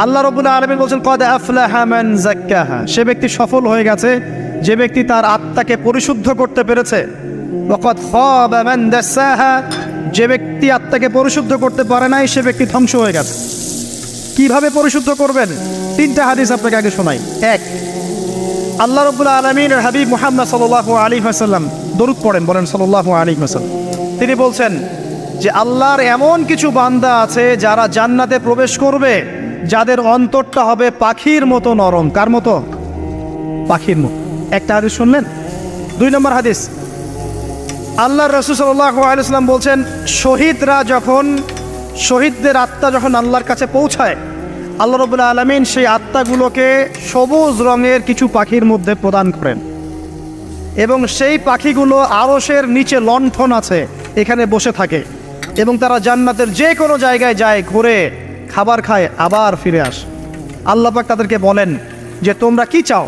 আল্লাহ রাব্বুল আলামিন বলছেন কদ আফলাহা মান যাক্কাহা, সে ব্যক্তি সফল হয়ে গেছে যে ব্যক্তি তার আত্মাকে পরিশুদ্ধ করতে পেরেছে। ওয়া কদ খাবা মান দাসাহা, যে ব্যক্তি আত্মাকে পরিশুদ্ধ করতে পারে নাই সে ব্যক্তি ধ্বংস হয়ে গেছে। কিভাবে পরিশুদ্ধ করবেন? তিনটা হাদিস আপনাকে আগে শোনাই। এক, আল্লাহ রাব্বুল আলামিনের হাবিব মুহাম্মদ সাল্লাল্লাহু আলাইহি ওয়াসাল্লাম দরুদ পড়েন, বলেন সাল্লাল্লাহু আলাইহি ওয়াসাল্লাম। তিনি বলছেন যে আল্লাহর এমন কিছু বান্দা আছে যারা জান্নাতে প্রবেশ করবে যাদের অন্তরটা হবে পাখির মতো নরম। কার মতো? পাখির মতো। একটা হাদিস শুনলেন। 2 নম্বর হাদিস, আল্লাহর রাসূল সাল্লাল্লাহু আলাইহি ওয়াসাল্লাম বলছেন শহীদদের আত্মা যখন আল্লাহর কাছে পৌঁছায়, আল্লাহ রাব্বুল আলামিন সেই আত্মাগুলোকে সবুজ রঙের কিছু পাখির মধ্যে প্রদান করেন এবং সেই পাখিগুলো আরশের নিচে লণ্ঠন আছে এখানে বসে থাকে এবং তারা জান্নাতের যে কোনো জায়গায় যায়, ঘুরে খাবার খায়, আবার ফিরে আসে। আল্লাহ পাক তাদেরকে বলেন যে তোমরা কি চাও?